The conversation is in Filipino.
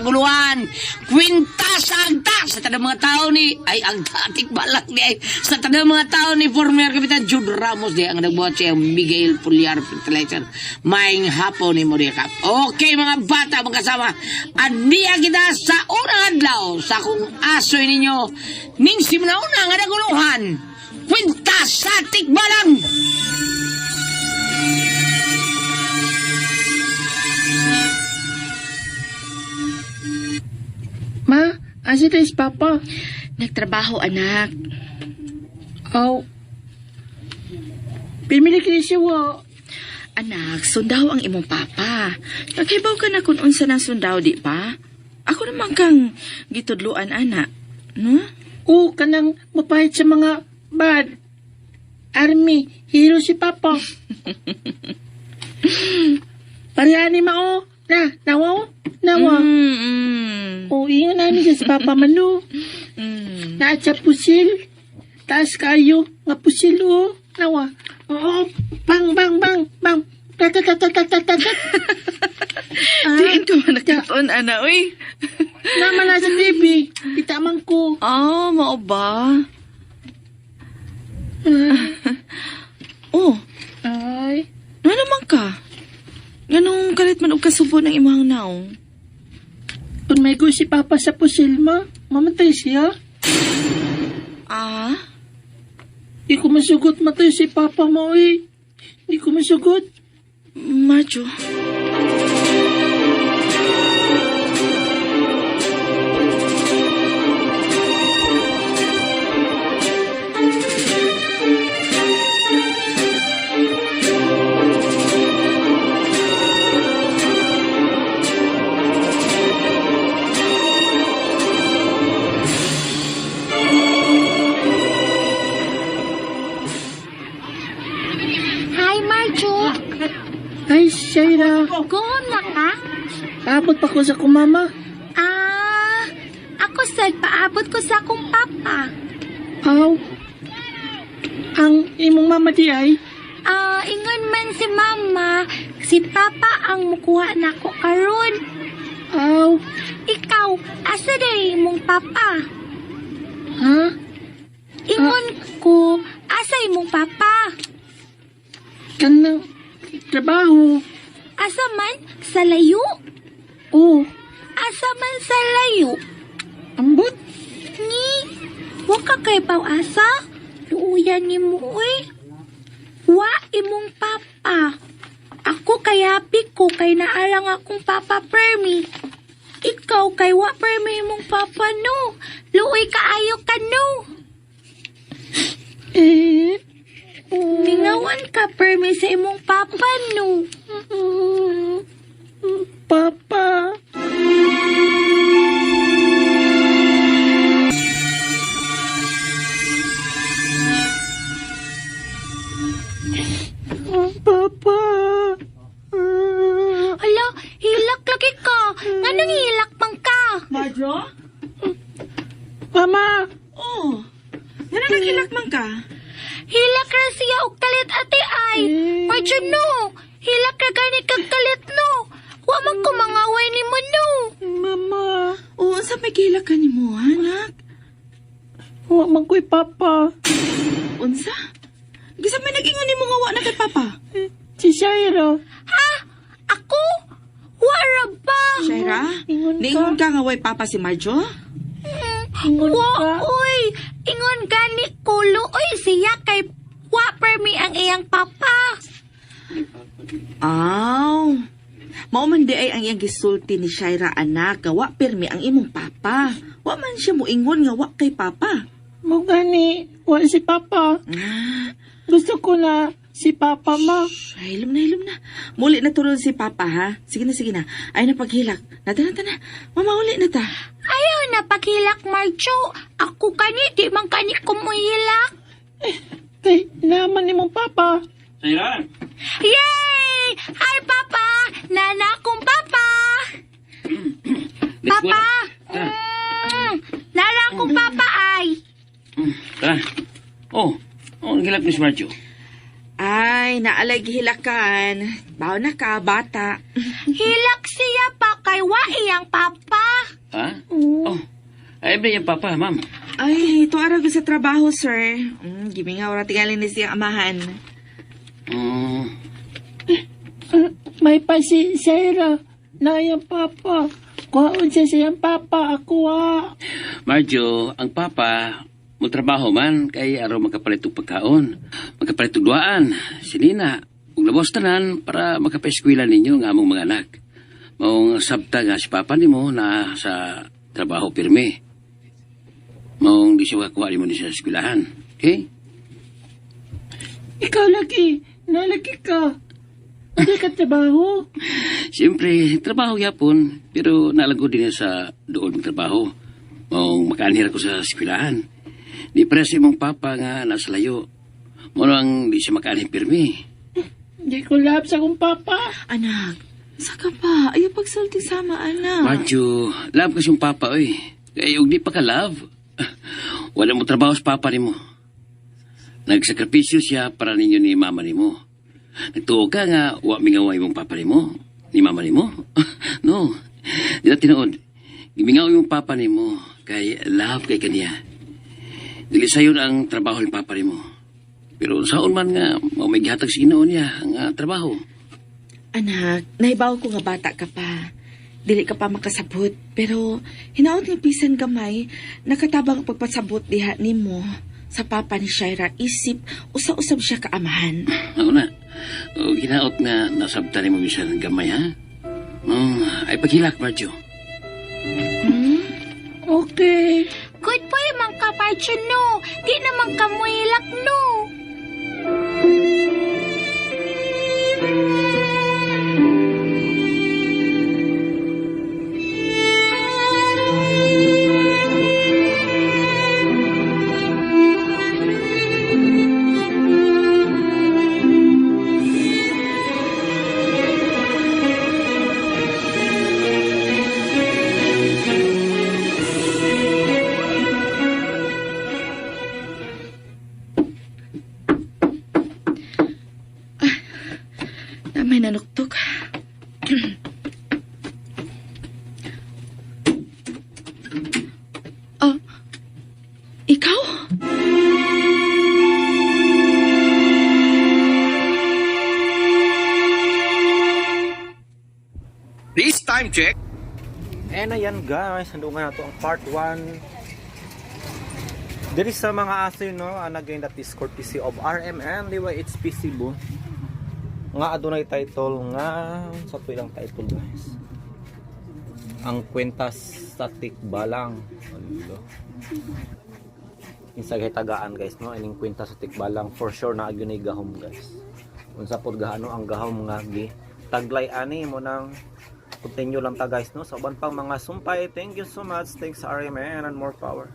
naguluhan. Kwinta sa agta sa tanang mga tao ni, ay agta, tikbalak ni, ay sa tanang mga tao ni former Kapitan Jude Ramos di ang nagbuhat siya Miguel Puliar Fertilizer. Maing hapon ni Moriakap. Okay mga bata, magkasama. Adiya kita sa unang adlaw sa kung asoy ninyo. Ning simuna-una nga naguluhan. Kwinta sa tikbalang. Ma, asa tayo si Papa? Nagtrabaho, anak. Oh. Pimili kayo siya wa. Anak, sundaw ang imong papa. Naghibaw ka na kung unsa ng sundaw, di pa? Ako naman kang gitudluan, anak. No? Oo, kanang mapahit sa mga bad. Army, hero si Papa. Parehani mao. Nawa. O, ingon namin siya si Papa Manu. Naat sa pusil. Taas kayo. Nga pusil, o. Nawa. Oo, bang. Tatatatatatatat. Diin ko man nakatuon, anak, uy. Naman na sa TV. Itaman ko. Mao ba? Oh, Ay. ano naman ka? Ganong kalit man og kasubo ng imong naong? Kung may ko si Papa sa pusil mo, mamatay siya. Di ko masugot matay si Papa mo, eh. Di ko masugot. Macho. Hi, Marjo. Ay, Shaira. Goon na ka? Paabot pa ko sa kumama. Ako sad paabot ko sa akong papa. Aw. Ang imong mama di ay. Ingon man si mama, si papa ang mukuha na ko karon. Aw. Ikaw, asa day imong papa? Ha? Ingon ko, asa imong papa? Kanang trabaho. Asa man sa layo? Oo. Asa man sa layo? Ambot. Ni, wa ka kay asa? Luuyan ni mo, uy. Wa imong papa. Ako kay happy ko kay naalang akong papa Permi. Ikaw kay wa Permi imong papa no. Luoy kaayo ka no. Ningawan ka Permi sa imong papa no. Papa. Papa. Hala, hilak lagi ka. Anong hilak man ka? Marjo? Mama. Oh, ano nagilakman ka? Hilak ra siya og kalit ate ay. Marjo no. Hilak ra gani kag kalit no. Wa man ko mangaway ni mo no. Mama. Oo, sa may kilak ka ni mo, anak? Wa man ko'y Papa. Unsa? Gisa may nag-ingon ni mo nga wa na kay papa? Si Shaira. Ha? Ako? Wara ba? Shaira, Ingon ka. niingon ka nga way papa si Marjo? Ingon Wa, ka. uy. Ingon gani ko luoy siya kay wa permi ang iyang papa. Aw. Mao man di ay ang iyang gisulti ni Shaira anak, nga wa pirmi ang imong papa. Wa man siya moingon nga wa kay papa. Mo gani. Wa si Papa. Gusto ko na si Papa ma. Ay, hilom na. Muli na turon si papa ha. Sige na. Ay na paghilak. Nata na. Mamauli na ta. Ayaw na paghilak, Marjo. Ako kani, di man kani kumuhilak. Kay naman ni mong Papa. Shaira! Yay! Hi, Papa! Nana akong Papa! Papa! Nana akong Papa ay! Tara. Oh, nagilap ni si Marjo. Ay, naalay gihilakan. Baw na ka, bata. Hilak siya pa kay wa iyang papa. Ha? Oh. Ay, ba yung papa, ma'am? Ay, ito araw sa trabaho, sir. Gimingaw ra tingalin ni siyang amahan. Mm. May pasisera na yung papa. Kuhaon siya siyang papa, ako Marjo, ang papa, trabaho man, kay araw makapalit og pagkaon. Makapalit og duaan, sinina, ug labos tanan para makapaeskwela ninyo nga among mga anak. Maong sabta nga si papa nimo na sa trabaho pirme. Maong di siya makakuha nimo ni sa eskwelahan. Okay? Ikaw lagi, nalagi ka. Hindi ka trabaho. Siyempre, trabaho yapon, pero nalago din sa doon ng trabaho. Maong makaanhira ko sa eskwelahan. Di para sa imong papa nga nasa layo. Mano ang di siya makaanhir pirme. Hindi ko lab sa kong papa. Anak, saka pa. Ayaw pagsulti sama, anak. Marjo, love kasi yung papa, oy. Kaya yung di pa ka love. Wala mo trabaho sa papa nimo. Nagsakripisyo siya para ninyo ni mama nimo. Nagtuo ka nga, wa mingaway mong papa nimo. Ni mama nimo. No. Di na tinood. Gimingaw yung papa nimo. Kay love kay kaniya. Dili sayon ang trabaho ng papa nimo. Pero saon man nga, may gihatag sa Ginoo niya ang trabaho. Anak, naibaw ko nga bata ka pa. Dili ka pa makasabot. Pero, hinaot ni Pisan gamay, nakatabang pagpasabot diha nimo sa papa ni Shaira isip, usa-usab siya kaamahan. Ako na. O ginaot nga nasabta ni mo bisan ng gamay, ha? Ay paghilak, Marjo. Okay. Good boy man ka, Marjo, no. Di naman ka mo hilak, no. Na may nanuktok. Oh, ikaw? This time check. And ayan guys, handungan na to ang part 1. Diri sa mga aso no, again that is courtesy of RMN, di ba it's peaceable. Nga adunay title nga sa ilang title guys. Ang kwentas sa tikbalang. Ano Insa tagaan guys no, ining kwentas sa tikbalang for sure na agyunay gahom guys. Unsa pod gaano ang gahom nga gi taglay ani mo nang continue lang ta guys no. So uban pang mga sumpay, thank you so much. Thanks RMN and more power.